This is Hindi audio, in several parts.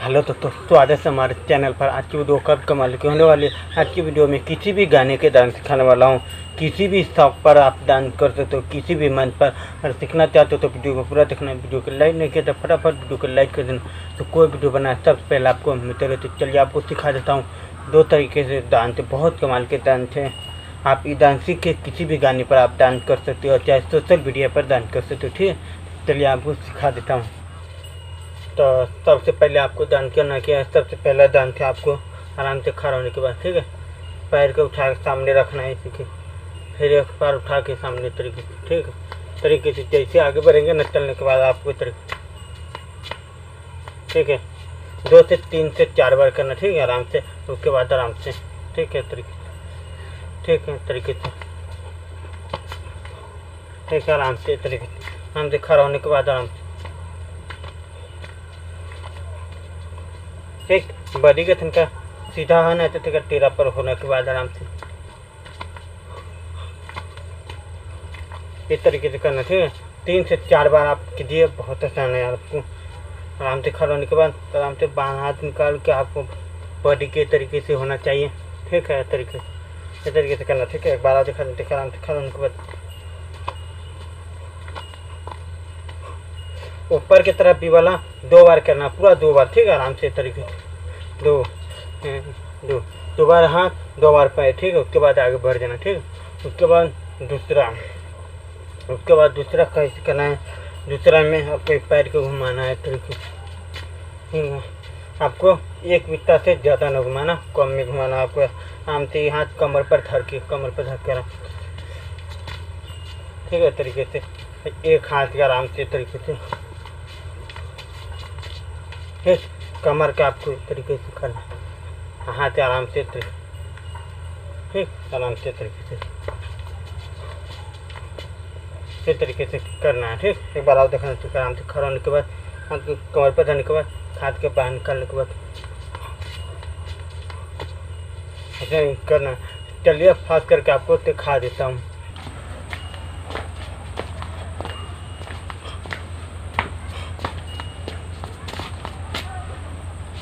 हेलो दोस्तों, स्वागत है हमारे चैनल पर। आज की वीडियो कब कमाल की होने वाली है। आज की वीडियो में किसी भी गाने के डांस सिखाने वाला हूँ। किसी भी शौक पर आप डांस कर सकते हो, किसी भी मंच पर। अगर सीखना चाहते हो तो वीडियो को पूरा देखना। वीडियो को लाइक नहीं किया तो फटाफट वीडियो को लाइक कर देना। तो कोई वीडियो बनाए सबसे पहले आपको मिलते। तो चलिए आपको सिखा देता हूँ। 2 तरीके से डांस है, बहुत कमाल के डांस हैं। आप ये डांस सीख के किसी भी गाने पर आप डांस कर सकते हो, चाहे सोशल मीडिया पर डांस कर सकते हो। ठीक है, चलिए आपको सिखा देता हूँ। तो सबसे पहले आपको डांस करना क्या है। सबसे पहला डांस है आपको आराम से खड़ा होने के बाद, ठीक है, पैर को उठा के सामने रखना है इसी के। फिर एक पैर उठा के सामने तरीके से, ठीक है, तरीके से जैसे आगे बढ़ेंगे न चलने के बाद आपको तरीके, ठीक है, 2 से 3 से 4 बार करना, ठीक है, आराम से। उसके बाद आराम से, ठीक है, तरीके से, ठीक है, तरीके से, ठीक है, आराम से तरीके से। आराम से खड़ा होने के बाद आराम से, ठीक, बॉडी का तनका सीधा होना है तो टेढ़ा पर होने के बाद आराम से इस तरीके से करना, ठीक है। 3 से 4 बार आप कीजिए, बहुत आसान है आपको। आराम से खड़ा होने के बाद आराम से बाएं हाथ निकाल के आपको बॉडी के तरीके से होना चाहिए, ठीक है, इस तरीके से करना, ठीक है। एक बार आप दिखा देते, आराम से खड़ा होने के बाद ऊपर की तरफ भी वाला 2 बार करना, पूरा 2 बार, ठीक है, आराम से तरीके से 2 बार हाथ, 2 बार पैर, ठीक है। उसके बाद आगे बढ़ जाना, ठीक है। उसके बाद दूसरा कैसे करना है। दूसरा में आपको पैर को घुमाना है तरीके से, ठीक है। आपको एक बित्ता से ज़्यादा न घुमाना, कम में घुमाना। आपको आराम से हाथ कमर पर धर कर, ठीक है, तरीके से। एक हाथ के आराम से तरीके से, ठीक, कमर का आपको इस तरीके से करना, हाथ आराम से, ठीक, आराम से तरीके से, इस तरीके से करना है, ठीक। एक बार आप देखना, ठीक, आराम से खड़ा होने के बाद हाथ को कमर पर धरने के बाद हाथ के बाहर निकालने के बाद ऐसा करना। चलिए फास्ट करके आपको दिखा देता हूँ।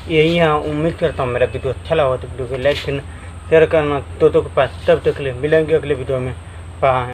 यही है, उम्मीद करता हूँ मेरा वीडियो अच्छा लगा तो वीडियो को लाइक करना, शेयर करना दोस्तों के पास। तब तक के लिए मिलेंगे अगले वीडियो में। बाय।